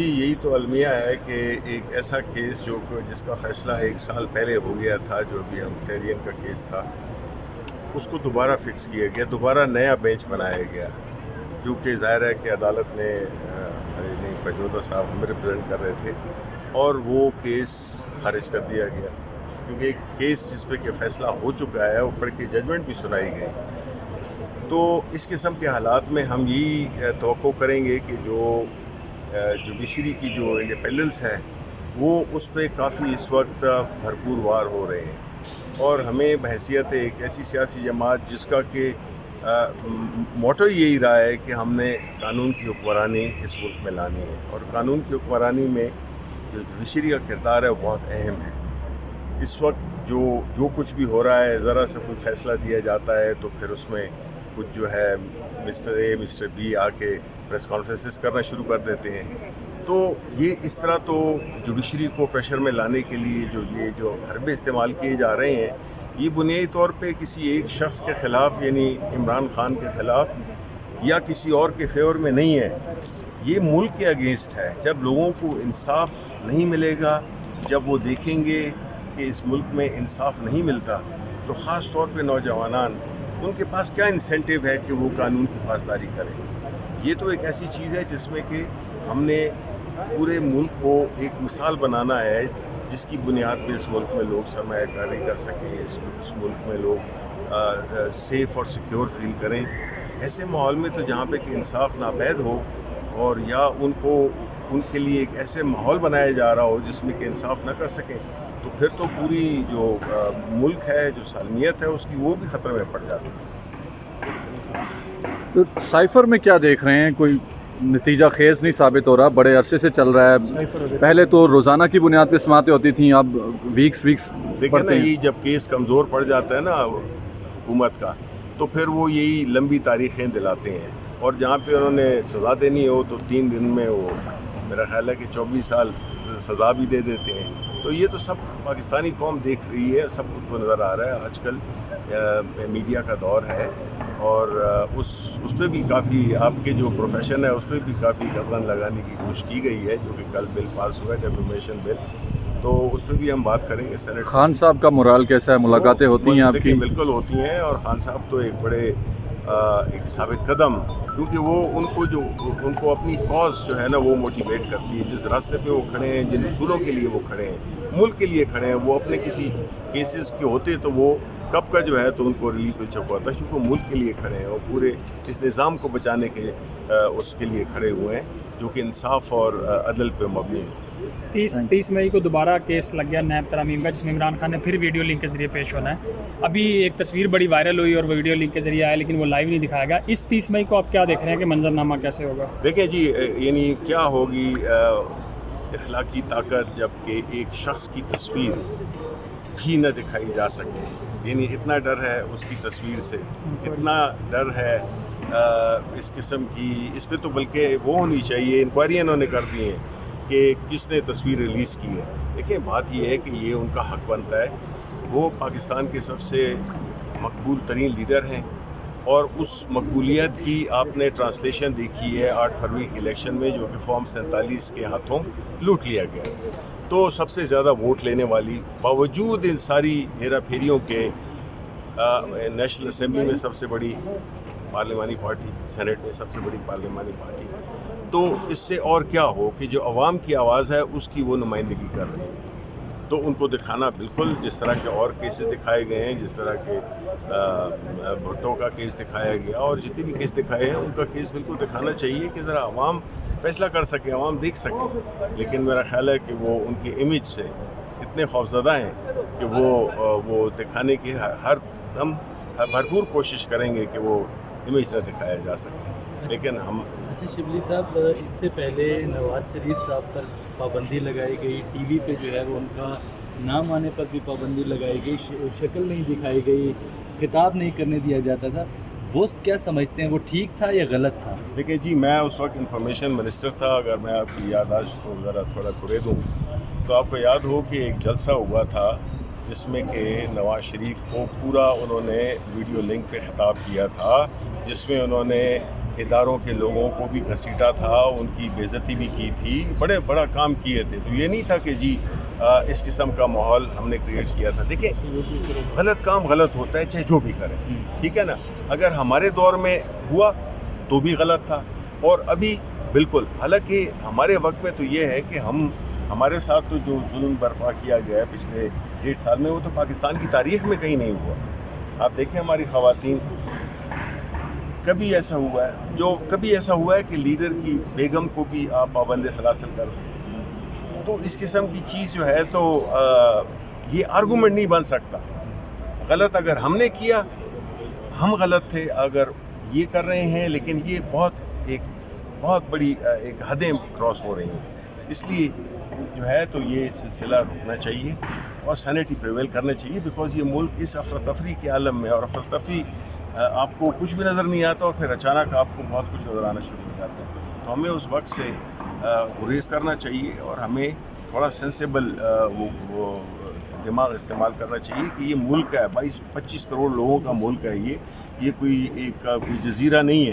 جی یہی تو المیہ ہے کہ ایک ایسا کیس جس کا فیصلہ 1 سال پہلے ہو گیا تھا، جو ابھی انٹیرین کا کیس تھا، اس کو دوبارہ فکس کیا گیا، دوبارہ نیا بینچ بنایا گیا، جو کہ ظاہر ہے کہ عدالت نے ہمارے نہیں پجودہ صاحب ہمیں ریپرزینٹ کر رہے تھے، اور وہ کیس خارج کر دیا گیا، کیونکہ ایک کیس جس پہ کہ فیصلہ ہو چکا ہے، اوپر کی ججمنٹ بھی سنائی گئی۔ تو اس قسم کے حالات میں ہم یہی توقع کریں گے کہ جو جوڈیشری کی جو انڈیپینڈنس ہے، وہ اس پہ کافی اس وقت بھرپور وار ہو رہے ہیں، اور ہمیں بحیثیت ایک ایسی سیاسی جماعت جس کا کہ موٹو یہی رہا ہے کہ ہم نے قانون کی حکمرانی اس ملک میں لانی ہے، اور قانون کی حکمرانی میں جو جوڈیشری کا کردار ہے وہ بہت اہم ہے۔ اس وقت جو کچھ بھی ہو رہا ہے، ذرا سے کوئی فیصلہ دیا جاتا ہے تو پھر اس میں کچھ جو ہے مسٹر اے مسٹر بی آ کے پریس کانفرنسز کرنا شروع کر دیتے ہیں۔ تو یہ اس طرح تو جوڈیشری کو پریشر میں لانے کے لیے جو حربے استعمال کیے جا رہے ہیں، یہ بنیادی طور پہ کسی ایک شخص کے خلاف، یعنی عمران خان کے خلاف یا کسی اور کے فیور میں نہیں ہے، یہ ملک کے اگینسٹ ہے۔ جب لوگوں کو انصاف نہیں ملے گا، جب وہ دیکھیں گے کہ اس ملک میں انصاف نہیں ملتا، تو خاص طور پہ نوجوانان، ان کے پاس کیا انسینٹیو ہے کہ وہ قانون کی پاسداری کریں۔ یہ تو ایک ایسی چیز ہے جس میں کہ ہم نے پورے ملک کو ایک مثال بنانا ہے، جس کی بنیاد پہ اس ملک میں لوگ سرمایہ کاری کر سکیں، اس ملک میں لوگ سیف اور سیکیور فیل کریں۔ ایسے ماحول میں تو جہاں پہ کہ انصاف ناپید ہو، اور یا ان کے لیے ایک ایسے ماحول بنایا جا رہا ہو جس میں کہ انصاف نہ کر سکیں، تو پھر تو پوری جو ملک ہے، جو سالمیت ہے اس کی، وہ بھی خطرے میں پڑ جاتی ہے۔ تو سائفر میں کیا دیکھ رہے ہیں؟ کوئی نتیجہ خیز نہیں ثابت ہو رہا، بڑے عرصے سے چل رہا ہے، پہلے تو روزانہ کی بنیاد پہ سماعتیں ہوتی تھیں، اب ویکس دیکھیں نا، یہ جب کیس کمزور پڑ جاتا ہے نا حکومت کا، تو پھر وہ یہی لمبی تاریخیں دلاتے ہیں، اور جہاں پہ انہوں نے سزا دینی ہو تو 3 دن میں وہ میرا خیال ہے کہ 24 سال سزا بھی دے دیتے ہیں۔ تو یہ تو سب پاکستانی قوم دیکھ رہی ہے، سب کو نظر آ رہا ہے۔ آج کل میڈیا کا دور ہے، اور اس پہ بھی کافی، آپ کے جو پروفیشن ہے اس پہ بھی کافی قدغن لگانے کی کوشش کی گئی ہے، جو کہ کل بل پاس ہوا ہے، ڈیفیمیشن بل، تو اس پہ بھی ہم بات کریں گے۔ سینٹ خان صاحب کا مورال کیسا ہے؟ ملاقاتیں ہوتی ہیں آپ کی؟ بالکل ہوتی ہیں، اور خان صاحب تو ایک بڑے ایک ثابت قدم، کیونکہ وہ ان کو اپنی کاز جو ہے نا وہ موٹیویٹ کرتی ہے، جس راستے پہ وہ کھڑے ہیں، جن اصولوں کے لیے وہ کھڑے ہیں، ملک کے لیے کھڑے ہیں۔ وہ اپنے کسی کیسز کے ہوتے تو وہ کب کا جو ہے تو ان کو ریلیف مل چکا ہوتا ہے، چونکہ وہ ملک کے لیے کھڑے ہیں، اور پورے اس نظام کو بچانے کے اس کے لیے کھڑے ہوئے ہیں، جو کہ انصاف اور عدل پہ مبنی ہے۔ 30 مئی کو دوبارہ کیس لگ گیا نیب ترامیم کا، جس میں عمران خان نے پھر ویڈیو لنک کے ذریعے پیش ہونا ہے۔ ابھی ایک تصویر بڑی وائرل ہوئی اور وہ ویڈیو لنک کے ذریعے آیا، لیکن وہ لائیو نہیں دکھایا گیا۔ اس 30 مئی کو آپ کیا دیکھ رہے ہیں کہ منظرنامہ کیسے ہوگا؟ دیکھیں جی، یعنی کیا ہوگی اخلاقی طاقت جب کہ ایک شخص کی تصویر بھی نہ دکھائی جا سکے، یعنی اتنا ڈر ہے اس کی تصویر سے، اتنا ڈر ہے اس قسم کی، اس پہ تو بلکہ وہ ہونی چاہیے، انکوائری انہوں نے کر دی ہیں کہ کس نے تصویر ریلیز کی ہے۔ دیکھیں، بات یہ ہے کہ یہ ان کا حق بنتا ہے، وہ پاکستان کے سب سے مقبول ترین لیڈر ہیں، اور اس مقبولیت کی آپ نے ٹرانسلیشن دیکھی ہے 8 فروری کے الیکشن میں، جو کہ فارم 47 کے ہاتھوں لوٹ لیا گیا۔ تو سب سے زیادہ ووٹ لینے والی، باوجود ان ساری ہیرا پھیریوں کے، نیشنل اسمبلی میں سب سے بڑی پارلیمانی پارٹی، سینٹ میں سب سے بڑی پارلیمانی پارٹی، تو اس سے اور کیا ہو کہ جو عوام کی آواز ہے اس کی وہ نمائندگی کر رہے ہیں۔ تو ان کو دکھانا، بالکل جس طرح کے اور کیسز دکھائے گئے ہیں، جس طرح کے بھٹو کا کیس دکھایا گیا، اور جتنے بھی کیس دکھائے ہیں، ان کا کیس بالکل دکھانا چاہیے کہ ذرا عوام فیصلہ کر سکے، عوام دیکھ سکے۔ لیکن میرا خیال ہے کہ وہ ان کے امیج سے اتنے خوفزدہ ہیں کہ وہ دکھانے کی ہر دم بھرپور کوشش کریں گے کہ وہ امیج نہ دکھایا جا سکے، لیکن ہم۔ اچھا شبلی صاحب، اس سے پہلے نواز شریف صاحب پر پابندی لگائی گئی، ٹی وی پہ جو ہے وہ ان کا نام آنے پر بھی پابندی لگائی گئی، شکل نہیں دکھائی گئی، خطاب نہیں کرنے دیا جاتا تھا، وہ کیا سمجھتے ہیں، وہ ٹھیک تھا یا غلط تھا؟ دیکھیں جی، میں اس وقت انفارمیشن منسٹر تھا، اگر میں آپ کی یادداشت کو ذرا تھوڑا کرے دوں تو آپ کو یاد ہو کہ ایک جلسہ ہوا تھا جس میں کہ نواز شریف کو پورا انہوں نے ویڈیو لنک پہ خطاب کیا تھا، جس میں انہوں نے اداروں کے لوگوں کو بھی گھسیٹا تھا, ان کی بےعزتی بھی کی تھی, بڑا کام کیے تھے. تو یہ نہیں تھا کہ جی اس قسم کا ماحول ہم نے کریٹ کیا تھا. دیکھیں غلط کام غلط ہوتا ہے چاہے جو بھی کریں, ٹھیک ہے نا. اگر ہمارے دور میں ہوا تو بھی غلط تھا, اور ابھی بالکل. حالانکہ ہمارے وقت میں تو یہ ہے کہ ہمارے ساتھ تو جو ظلم برپا کیا گیا ہے پچھلے 1.5 سال میں, وہ تو پاکستان کی تاریخ میں کہیں نہیں ہوا. آپ دیکھیں ہماری خواتین, کبھی ایسا ہوا ہے کہ لیڈر کی بیگم کو بھی آپ پابند سلاسل کر دیں. تو اس قسم کی چیز جو ہے تو یہ آرگومنٹ نہیں بن سکتا. غلط اگر ہم نے کیا, ہم غلط تھے اگر یہ کر رہے ہیں, لیکن یہ بہت بڑی ایک حدیں کراس ہو رہی ہیں. اس لیے جو ہے تو یہ سلسلہ رکنا چاہیے اور سینٹی پریویل کرنا چاہیے, بیکاز یہ ملک اس افراتفری کے عالم میں, اور افراتفری آپ کو کچھ بھی نظر نہیں آتا اور پھر اچانک آپ کو بہت کچھ نظر آنا شروع ہو جاتا ہے. تو ہمیں اس وقت سے گریز کرنا چاہیے, اور ہمیں تھوڑا سینسیبل وہ دماغ استعمال کرنا چاہیے کہ یہ ملک ہے, 22-25 کروڑ لوگوں کا ملک ہے. یہ کوئی جزیرہ نہیں ہے